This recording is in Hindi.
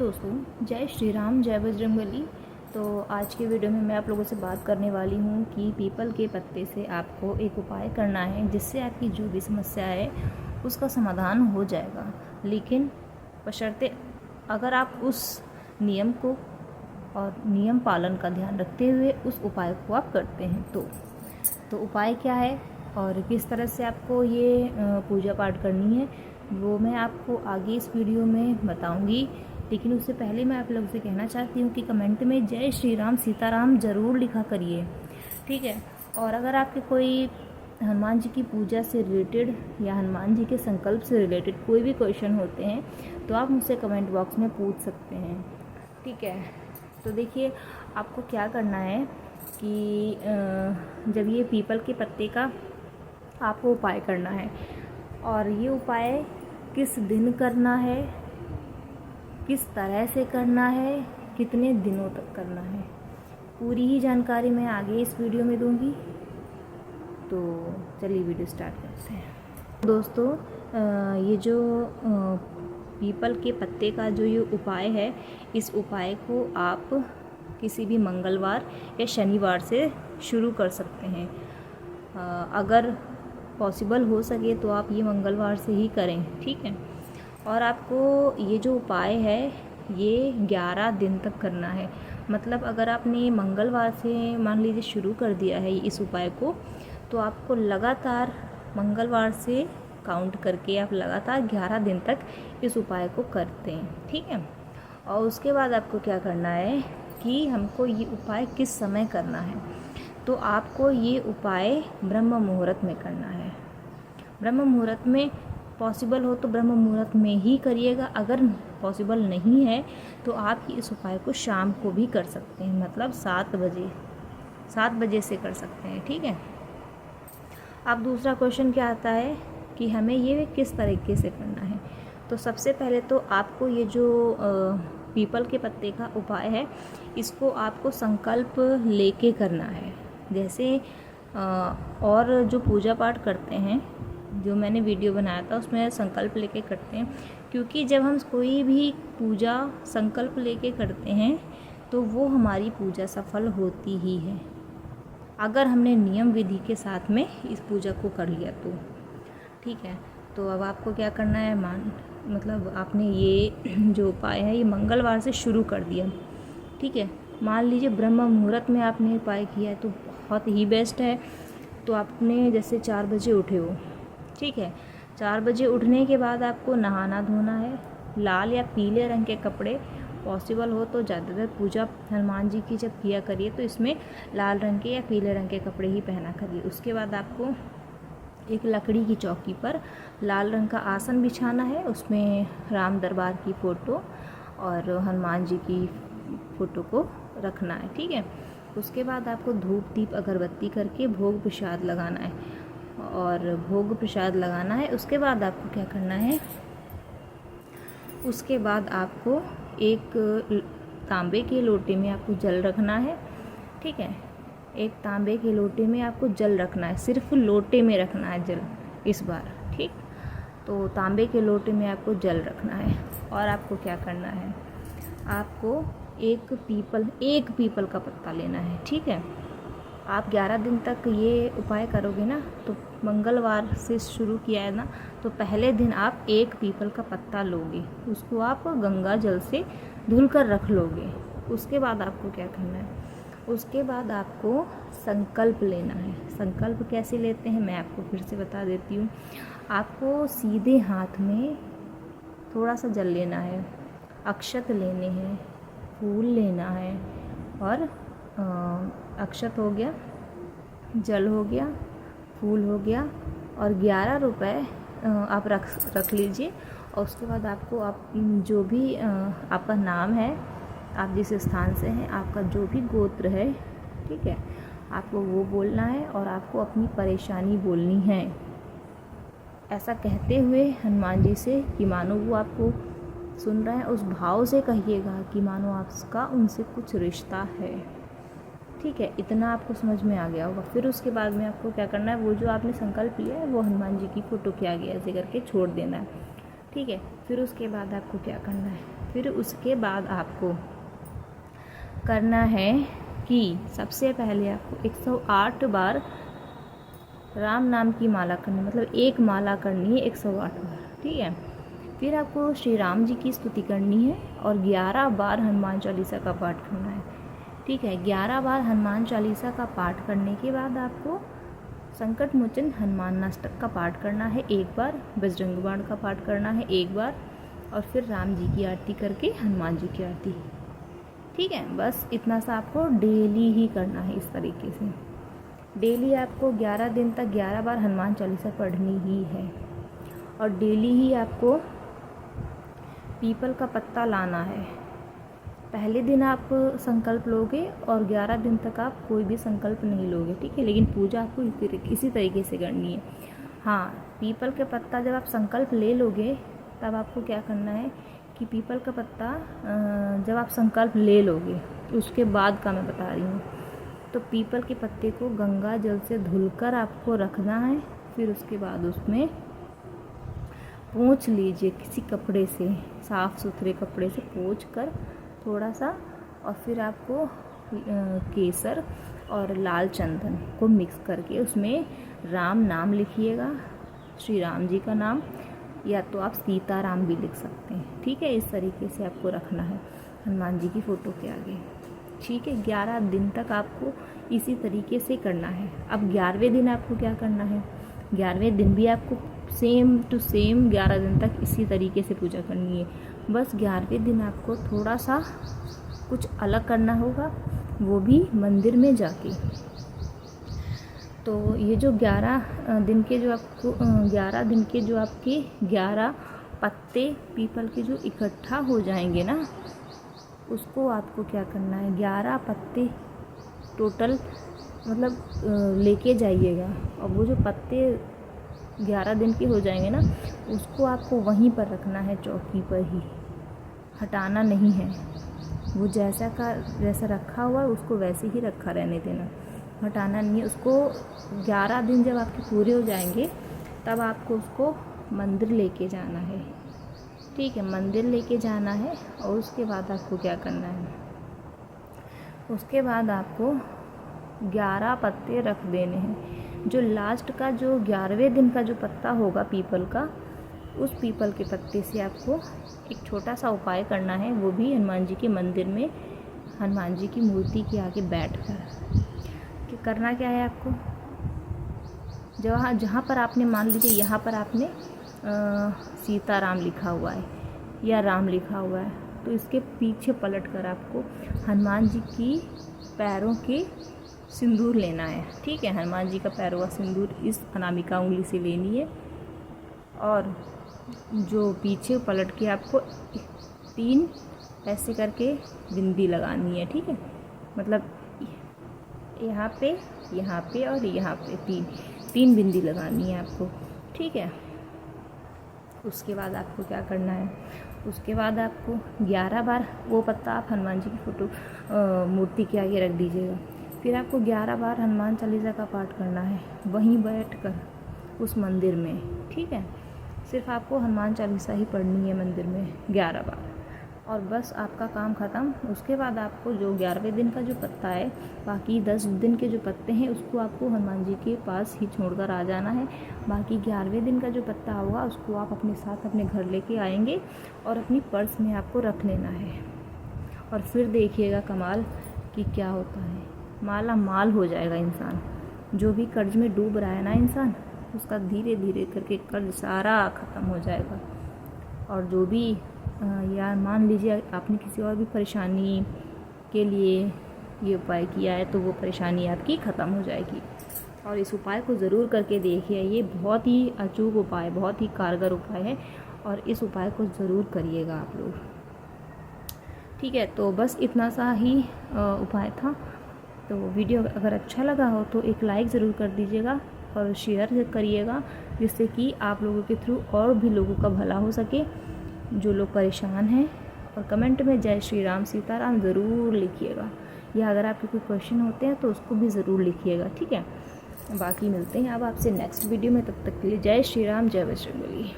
दोस्तों, जय श्री राम, जय बजरंगबली। तो आज के वीडियो में मैं आप लोगों से बात करने वाली हूँ कि पीपल के पत्ते से आपको एक उपाय करना है जिससे आपकी जो भी समस्या है उसका समाधान हो जाएगा। लेकिन बशर्ते अगर आप उस नियम को और नियम पालन का ध्यान रखते हुए उस उपाय को आप करते हैं तो उपाय क्या है और किस तरह से आपको ये पूजा पाठ करनी है वो मैं आपको आगे इस वीडियो में बताऊंगी। लेकिन उससे पहले मैं आप लोगों से कहना चाहती हूँ कि कमेंट में जय श्री राम सीताराम ज़रूर लिखा करिए, ठीक है। और अगर आपके कोई हनुमान जी की पूजा से रिलेटेड या हनुमान जी के संकल्प से रिलेटेड कोई भी क्वेश्चन होते हैं तो आप मुझसे कमेंट बॉक्स में पूछ सकते हैं, ठीक है। तो देखिए, आपको क्या करना है कि जब ये पीपल के पत्ते का आपको उपाय करना है और ये उपाय किस दिन करना है, किस तरह से करना है, कितने दिनों तक करना है, पूरी ही जानकारी मैं आगे इस वीडियो में दूंगी। तो चलिए वीडियो स्टार्ट करते हैं। दोस्तों, ये जो पीपल के पत्ते का जो ये उपाय है, इस उपाय को आप किसी भी मंगलवार या शनिवार से शुरू कर सकते हैं। अगर पॉसिबल हो सके तो आप ये मंगलवार से ही करें, ठीक है। और आपको ये जो उपाय है ये 11 दिन तक करना है। मतलब अगर आपने मंगलवार से मान लीजिए शुरू कर दिया है इस उपाय को, तो आपको लगातार मंगलवार से काउंट करके आप लगातार 11 दिन तक इस उपाय को करते हैं, ठीक है। और उसके बाद आपको क्या करना है कि हमको ये उपाय किस समय करना है, तो आपको ये उपाय ब्रह्म मुहूर्त में करना है। ब्रह्म मुहूर्त में पॉसिबल हो तो ब्रह्म मुहूर्त में ही करिएगा। अगर पॉसिबल नहीं है तो आप इस उपाय को शाम को भी कर सकते हैं, मतलब 7 बजे से कर सकते हैं, ठीक है। अब दूसरा क्वेश्चन क्या आता है कि हमें ये किस तरीके से करना है। तो सबसे पहले तो आपको ये जो पीपल के पत्ते का उपाय है इसको आपको संकल्प लेके करना है। जैसे और जो पूजा पाठ करते हैं, जो मैंने वीडियो बनाया था उसमें संकल्प लेके करते हैं, क्योंकि जब हम कोई भी पूजा संकल्प लेके करते हैं तो वो हमारी पूजा सफल होती ही है, अगर हमने नियम विधि के साथ में इस पूजा को कर लिया तो, ठीक है। तो अब आपको क्या करना है, मतलब आपने ये जो उपाय है ये मंगलवार से शुरू कर दिया, ठीक है। मान लीजिए ब्रह्म मुहूर्त में आपने उपाय किया है तो बहुत ही बेस्ट है। तो आपने जैसे 4 बजे उठे हो, ठीक है। 4 बजे उठने के बाद आपको नहाना धोना है। लाल या पीले रंग के कपड़े, पॉसिबल हो तो ज़्यादातर पूजा हनुमान जी की जब किया करिए तो इसमें लाल रंग के या पीले रंग के कपड़े ही पहना करिए। उसके बाद आपको एक लकड़ी की चौकी पर लाल रंग का आसन बिछाना है, उसमें राम दरबार की फ़ोटो और हनुमान जी की फ़ोटो को रखना है, ठीक है। उसके बाद आपको धूप दीप अगरबत्ती करके भोग प्रसाद लगाना है उसके बाद आपको क्या करना है, उसके बाद आपको एक तांबे के लोटे में आपको जल रखना है, ठीक है। एक तांबे के लोटे में आपको जल रखना है, सिर्फ लोटे में रखना है जल इस बार, ठीक। तो तांबे के लोटे में आपको जल रखना है और आपको क्या करना है, आपको एक पीपल का पत्ता लेना है, ठीक है। आप 11 दिन तक ये उपाय करोगे ना, तो मंगलवार से शुरू किया है ना, तो पहले दिन आप एक पीपल का पत्ता लोगे, उसको आप गंगा जल से धुल कर रख लोगे। उसके बाद आपको क्या करना है, उसके बाद आपको संकल्प लेना है। संकल्प कैसे लेते हैं मैं आपको फिर से बता देती हूँ। आपको सीधे हाथ में थोड़ा सा जल लेना है, अक्षत लेने हैं, फूल लेना है और अक्षत हो गया, जल हो गया, फूल हो गया और 11 रुपए आप रख लीजिए। और उसके बाद आपको आप जो भी आपका नाम है, आप जिस स्थान से हैं, आपका जो भी गोत्र है, ठीक है, आपको वो बोलना है और आपको अपनी परेशानी बोलनी है, ऐसा कहते हुए हनुमान जी से कि मानो वो आपको सुन रहे हैं। उस भाव से कहिएगा कि मानो आपका उनसे कुछ रिश्ता है, ठीक है। इतना आपको समझ में आ गया होगा। फिर उसके बाद में आपको क्या करना है, वो जो आपने संकल्प लिया है वो हनुमान जी की फ़ोटो के आगे ऐसे करके छोड़ देना है, ठीक है। फिर उसके बाद आपको क्या करना है, फिर उसके बाद आपको करना है कि सबसे पहले आपको 108 बार राम नाम की माला करनी, मतलब एक माला करनी है 108 बार, ठीक है। फिर आपको श्री राम जी की स्तुति करनी है और 11 बार हनुमान चालीसा का पाठ करना है, ठीक है। 11 बार हनुमान चालीसा का पाठ करने के बाद आपको संकट मोचन हनुमान अष्टक का पाठ करना है 1 बार, बजरंग बाण का पाठ करना है 1 बार, और फिर राम जी की आरती करके हनुमान जी की आरती, ठीक है। बस इतना सा आपको डेली ही करना है। इस तरीके से डेली आपको 11 दिन तक 11 बार हनुमान चालीसा पढ़नी ही है। और डेली ही आपको पीपल का पत्ता लाना है। पहले दिन आप संकल्प लोगे और 11 दिन तक आप कोई भी संकल्प नहीं लोगे, ठीक है। लेकिन पूजा आपको इसी तरीके से करनी है। हाँ, पीपल के पत्ता जब आप संकल्प ले लोगे तब आपको क्या करना है कि पीपल का पत्ता जब आप संकल्प ले लोगे उसके बाद का मैं बता रही हूँ, तो पीपल के पत्ते को गंगा जल से धुलकर आपको रखना है। फिर उसके बाद उसमें पोंछ लीजिए किसी कपड़े से, साफ़ सुथरे कपड़े से पोंछ कर थोड़ा सा, और फिर आपको केसर और लाल चंदन को मिक्स करके उसमें राम नाम लिखिएगा, श्री राम जी का नाम, या तो आप सीताराम भी लिख सकते हैं, ठीक है। इस तरीके से आपको रखना है हनुमान जी की फ़ोटो के आगे, ठीक है। 11 दिन तक आपको इसी तरीके से करना है। अब 11वें दिन आपको क्या करना है, 11वें दिन भी आपको सेम टू सेम 11 दिन तक इसी तरीके से पूजा करनी है। बस 11वें दिन आपको थोड़ा सा कुछ अलग करना होगा, वो भी मंदिर में जाके। तो ये जो 11 दिन के जो आपको 11 दिन के जो आपके 11 पत्ते पीपल के जो इकट्ठा हो जाएंगे ना, उसको आपको क्या करना है, 11 पत्ते टोटल मतलब लेके जाइएगा। और वो जो पत्ते 11 दिन के हो जाएंगे ना, उसको आपको वहीं पर रखना है, चौकी पर ही, हटाना नहीं है। वो जैसा रखा हुआ है उसको वैसे ही रखा रहने देना, हटाना नहीं है उसको। 11 दिन जब आपके पूरे हो जाएंगे तब आपको उसको मंदिर लेके जाना है, ठीक है। मंदिर लेके जाना है और उसके बाद आपको क्या करना है, उसके बाद आपको 11 पत्ते रख देने हैं। जो लास्ट का जो 11वें दिन का जो पत्ता होगा पीपल का, उस पीपल के पत्ते से आपको एक छोटा सा उपाय करना है, वो भी हनुमान जी के मंदिर में हनुमान जी की मूर्ति के आगे बैठकर। कि करना क्या है आपको, जहाँ पर आपने मान लीजिए यहाँ पर आपने सीताराम लिखा हुआ है या राम लिखा हुआ है, तो इसके पीछे पलट कर आपको हनुमान जी की पैरों के सिंदूर लेना है, ठीक है। हनुमान जी का पैरों का सिंदूर इस अनामिका उंगली से लेनी है, और जो पीछे पलट के आपको 3 ऐसे करके बिंदी लगानी है, ठीक है। मतलब यहाँ पे और यहाँ पे 3 बिंदी लगानी है आपको, ठीक है। उसके बाद आपको क्या करना है, उसके बाद आपको 11 बार वो पत्ता आप हनुमान जी की फ़ोटो मूर्ति के आगे रख दीजिएगा। फिर आपको 11 बार हनुमान चालीसा का पाठ करना है वहीं बैठकर उस मंदिर में, ठीक है। सिर्फ आपको हनुमान चालीसा ही पढ़नी है मंदिर में 11 बार, और बस आपका काम ख़त्म। उसके बाद आपको जो 11वें दिन का जो पत्ता है, बाकी 10 दिन के जो पत्ते हैं उसको आपको हनुमान जी के पास ही छोड़कर आ जाना है। बाकी 11वें दिन का जो पत्ता होगा उसको आप अपने साथ अपने घर लेके आएंगे और अपनी पर्स में आपको रख लेना है। और फिर देखिएगा कमाल कि क्या होता है, माला माल हो जाएगा इंसान। जो भी कर्ज में डूब रहा है ना इंसान, उसका धीरे धीरे करके कर्ज सारा ख़त्म हो जाएगा। और जो भी या मान लीजिए आपने किसी और भी परेशानी के लिए ये उपाय किया है, तो वो परेशानी आपकी ख़त्म हो जाएगी। और इस उपाय को ज़रूर करके देखिए, ये बहुत ही अचूक उपाय, बहुत ही कारगर उपाय है, और इस उपाय को ज़रूर करिएगा आप लोग, ठीक है। तो बस इतना सा ही उपाय था। तो वीडियो अगर अच्छा लगा हो तो एक लाइक ज़रूर कर दीजिएगा और शेयर करिएगा, जिससे कि आप लोगों के थ्रू और भी लोगों का भला हो सके जो लोग परेशान हैं। और कमेंट में जय श्री राम सीताराम ज़रूर लिखिएगा, या अगर आपके कोई क्वेश्चन होते हैं तो उसको भी ज़रूर लिखिएगा, ठीक है। बाकी मिलते हैं अब आपसे नेक्स्ट वीडियो में, तब तक के लिए जय श्री राम, जय बजरंगबली।